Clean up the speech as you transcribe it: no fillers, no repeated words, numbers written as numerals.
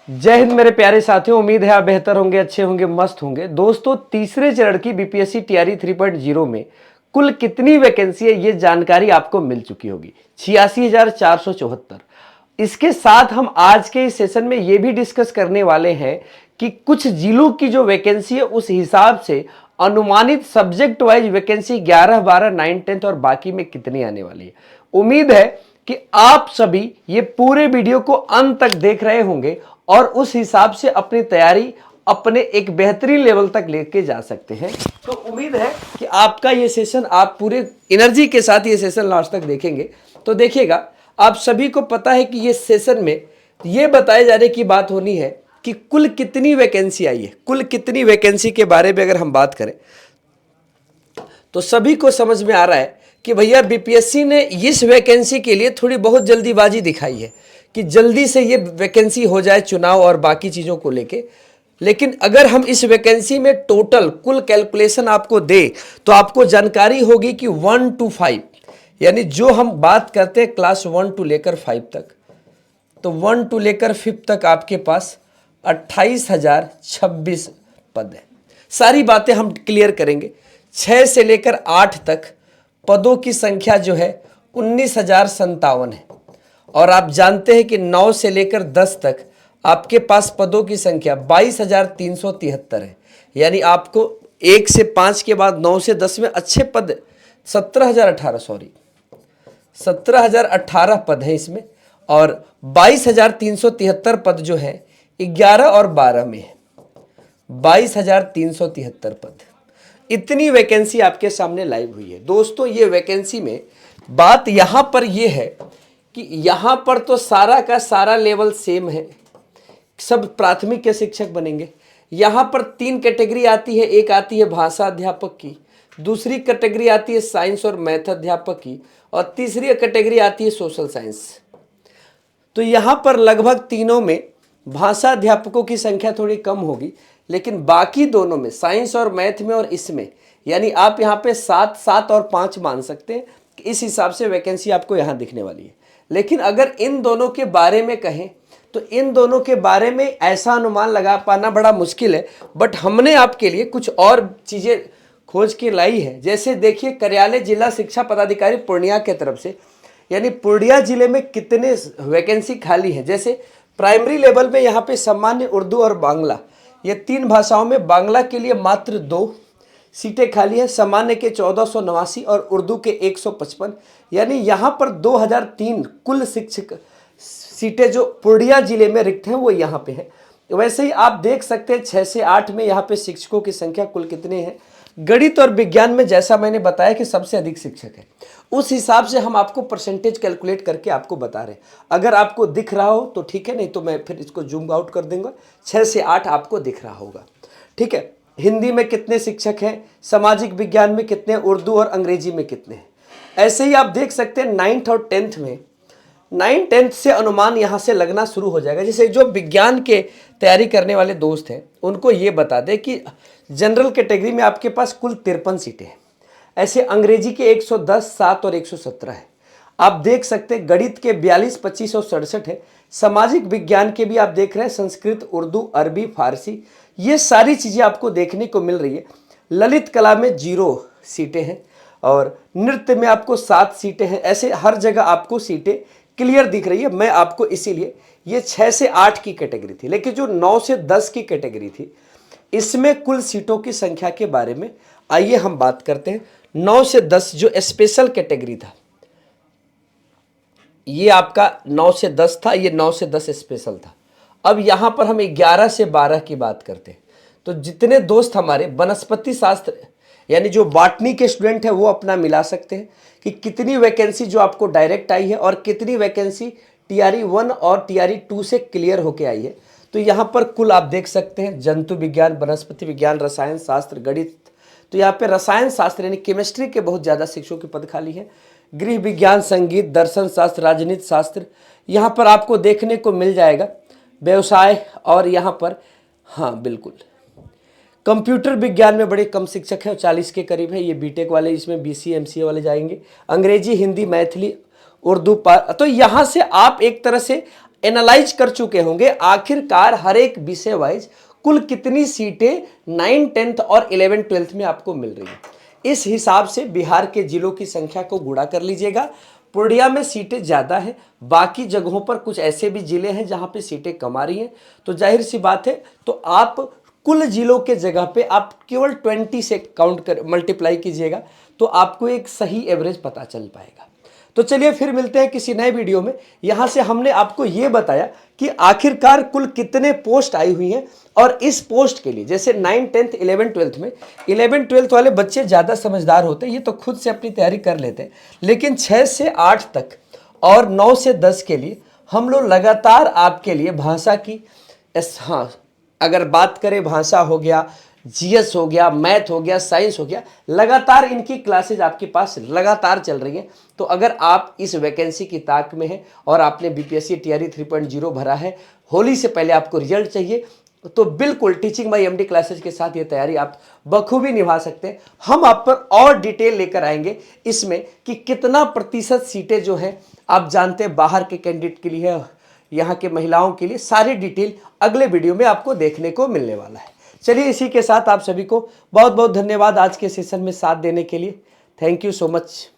जय हिंद मेरे प्यारे साथियों, उम्मीद है आप बेहतर होंगे, अच्छे होंगे, मस्त होंगे। दोस्तों, तीसरे चरण की बीपीएससी टीआरई 3.0 में कुल कितनी वैकेंसी है ये जानकारी आपको मिल चुकी होगी। 86,474। इसके साथ हम आज के इस सेशन में ये भी डिस्कस करने वाले हैं कि कुछ जिलों की जो वैकेंसी है उस हिसाब से अनुमानित सब्जेक्ट वाइज वैकेंसी 11, 12, 9, 10 और बाकी में कितनी आने वाली है। उम्मीद है कि आप सभी ये पूरे वीडियो को अंत तक देख रहे होंगे और उस हिसाब से अपनी तैयारी अपने एक बेहतरीन लेवल तक लेके जा सकते हैं। तो उम्मीद है कि आपका ये सेशन आप पूरे एनर्जी के साथ ये सेशन लास्ट तक देखेंगे। तो देखिएगा, आप सभी को पता है कि ये सेशन में ये बताए जाने की बात होनी है कि कुल कितनी वैकेंसी आई है। कुल कितनी वैकेंसी के बारे में अगर हम बात करें तो सभी को समझ में आ रहा है कि भैया बीपीएससी ने इस वैकेंसी के लिए थोड़ी बहुत जल्दीबाजी दिखाई है कि जल्दी से ये वैकेंसी हो जाए चुनाव और बाकी चीज़ों को लेके। लेकिन अगर हम इस वैकेंसी में टोटल कुल कैलकुलेशन आपको दे तो आपको जानकारी होगी कि 1 to 5 यानी जो हम बात करते हैं क्लास 1 to लेकर 5 तक, तो 1 to लेकर 5 तक आपके पास 28,026 पद है। सारी बातें हम क्लियर करेंगे। 6 से लेकर 8 तक पदों की संख्या जो है 19,057 है और आप जानते हैं कि 9 से लेकर 10 तक आपके पास पदों की संख्या 22,373 है। यानी आपको 1 से 5 के बाद 9 से 10 में अच्छे पद 17,018 पद हैं इसमें और 22,373 पद जो है 11 और 12 में है। 22,373 पद, इतनी वैकेंसी आपके सामने लाइव हुई है। दोस्तों, ये वैकेंसी में बात यहां पर ये है कि यहां पर तो सारा का सारा लेवल सेम है, सब प्राथमिक के शिक्षक बनेंगे। यहां पर 3 कैटेगरी आती है। एक आती है भाषा अध्यापक की, दूसरी कैटेगरी आती है साइंस और मैथ अध्यापक की और तीसरी कैटेगरी आती है सोशल साइंस। तो यहां पर लगभग तीनों में भाषा अध्यापकों की संख्या थोड़ी कम होगी, लेकिन बाकी दोनों में साइंस और मैथ में और इसमें यानी आप यहाँ पे 7, 7 और 5 मान सकते हैं। इस हिसाब से वैकेंसी आपको यहाँ दिखने वाली है। लेकिन अगर इन दोनों के बारे में कहें तो इन दोनों के बारे में ऐसा अनुमान लगा पाना बड़ा मुश्किल है, बट हमने आपके लिए कुछ और चीज़ें खोज के लाई है। जैसे देखिए, कार्यालय जिला शिक्षा पदाधिकारी पूर्णिया के तरफ से यानी पूर्णिया जिले में कितने वैकेंसी खाली है। जैसे प्राइमरी लेवल में यहाँ पे सामान्य, उर्दू और बांग्ला, ये 3 भाषाओं में बांग्ला के लिए मात्र 2 सीटें खाली है। सामान्य के 1489 और उर्दू के 155, यानी यहाँ पर 2003 कुल शिक्षक सीटें जो पूर्णिया जिले में रिक्त हैं वो यहाँ पे है। वैसे ही आप देख सकते हैं 6 से 8 में यहाँ पे शिक्षकों की संख्या कुल कितने हैं। गणित और विज्ञान में जैसा मैंने बताया कि सबसे अधिक शिक्षक है, उस हिसाब से हम आपको परसेंटेज कैलकुलेट करके आपको बता रहे हैं। अगर आपको दिख रहा हो तो ठीक है, नहीं तो मैं फिर इसको जूम आउट कर दूंगा। 6 से 8 आपको दिख रहा होगा, ठीक है। हिंदी में कितने शिक्षक हैं, सामाजिक विज्ञान में कितने, उर्दू और अंग्रेजी में कितने हैं। ऐसे ही आप देख सकते हैं 9th और 10th में, 9, 10th से अनुमान यहाँ से लगना शुरू हो जाएगा। जैसे जो विज्ञान के तैयारी करने वाले दोस्त हैं उनको ये बता दें कि जनरल कैटेगरी में आपके पास कुल 53 सीटें हैं। ऐसे अंग्रेजी के 110, 7 और 117 है। आप देख सकते हैं गणित के 42, 25 और 67 है। सामाजिक विज्ञान के भी आप देख रहे हैं, संस्कृत, उर्दू, अरबी, फारसी, ये सारी चीज़ें आपको देखने को मिल रही है। ललित कला में 0 सीटें हैं और नृत्य में आपको 7 सीटें हैं। ऐसे हर जगह आपको सीटें क्लियर दिख रही है। मैं आपको इसीलिए ये 6 से 8 की कैटेगरी थी, लेकिन जो 9 से 10 की कैटेगरी थी इसमें कुल सीटों की संख्या के बारे में आइए हम बात करते हैं। 9 से 10 जो स्पेशल कैटेगरी था, ये आपका 9 से 10 था, ये 9 से 10 स्पेशल था। अब यहाँ पर हम 11 से 12 की बात करते हैं। तो जितने दोस्त हमारे वनस्पति शास्त्र यानी जो बॉटनी के स्टूडेंट हैं वो अपना मिला सकते हैं कि कितनी वैकेंसी जो आपको डायरेक्ट आई है और कितनी वैकेंसी टीआरई 1 और टीआरई 2 से क्लियर होके आई है। तो यहाँ पर कुल आप देख सकते हैं जंतु विज्ञान, वनस्पति विज्ञान, रसायन शास्त्र, गणित, तो यहाँ पे रसायन शास्त्र यानी केमिस्ट्री के बहुत ज़्यादा शिक्षकों के पद खाली है। गृह विज्ञान, संगीत, दर्शन शास्त्र, राजनीति शास्त्र यहाँ पर आपको देखने को मिल जाएगा। व्यवसाय और यहाँ पर हाँ बिल्कुल कंप्यूटर विज्ञान में बड़े कम शिक्षक हैं, 40 के करीब है। ये बीटेक वाले, इसमें बीसीए एमसीए वाले जाएंगे। अंग्रेजी, हिंदी, मैथिली, उर्दू तो यहाँ से आप एक तरह से एनालाइज कर चुके होंगे आखिरकार हर एक विषय वाइज कुल कितनी सीटें 9, 10th और 11, 12th में आपको मिल रही है। इस हिसाब से बिहार के जिलों की संख्या को गुणा कर लीजिएगा। पूर्णिया में सीटें ज़्यादा हैं, बाकी जगहों पर कुछ ऐसे भी जिले हैं जहां पे सीटें कम आ रही हैं, तो जाहिर सी बात है तो आप कुल जिलों के जगह पे आप केवल 20 से काउंट कर मल्टीप्लाई कीजिएगा तो आपको एक सही एवरेज पता चल पाएगा। तो चलिए फिर मिलते हैं किसी नए वीडियो में। यहाँ से हमने आपको ये बताया कि आखिरकार कुल कितने पोस्ट आई हुई हैं और इस पोस्ट के लिए जैसे 9, 10th, 11, 12th में 11, 12th वाले बच्चे ज़्यादा समझदार होते हैं, ये तो खुद से अपनी तैयारी कर लेते हैं, लेकिन 6 से 8 तक और 9 से 10 के लिए हम लोग लगातार आपके लिए भाषा की हाँ अगर बात करें भाषा हो गया, जीएस हो गया, मैथ हो गया, साइंस हो गया, लगातार इनकी क्लासेज आपके पास लगातार चल रही हैं। तो अगर आप इस वैकेंसी की ताक में हैं और आपने बीपीएससी टीआरई 3.0 भरा है, होली से पहले आपको रिजल्ट चाहिए, तो बिल्कुल टीचिंग बाय एमडी क्लासेज के साथ ये तैयारी आप बखूबी निभा सकते हैं। हम आप पर और डिटेल लेकर आएंगे इसमें कि कितना प्रतिशत सीटें जो है आप जानते हैं बाहर के कैंडिडेट के लिए, यहाँ के महिलाओं के लिए, सारी डिटेल अगले वीडियो में आपको देखने को मिलने वाला है। चलिए इसी के साथ आप सभी को बहुत बहुत धन्यवाद आज के सेशन में साथ देने के लिए। Thank you so much.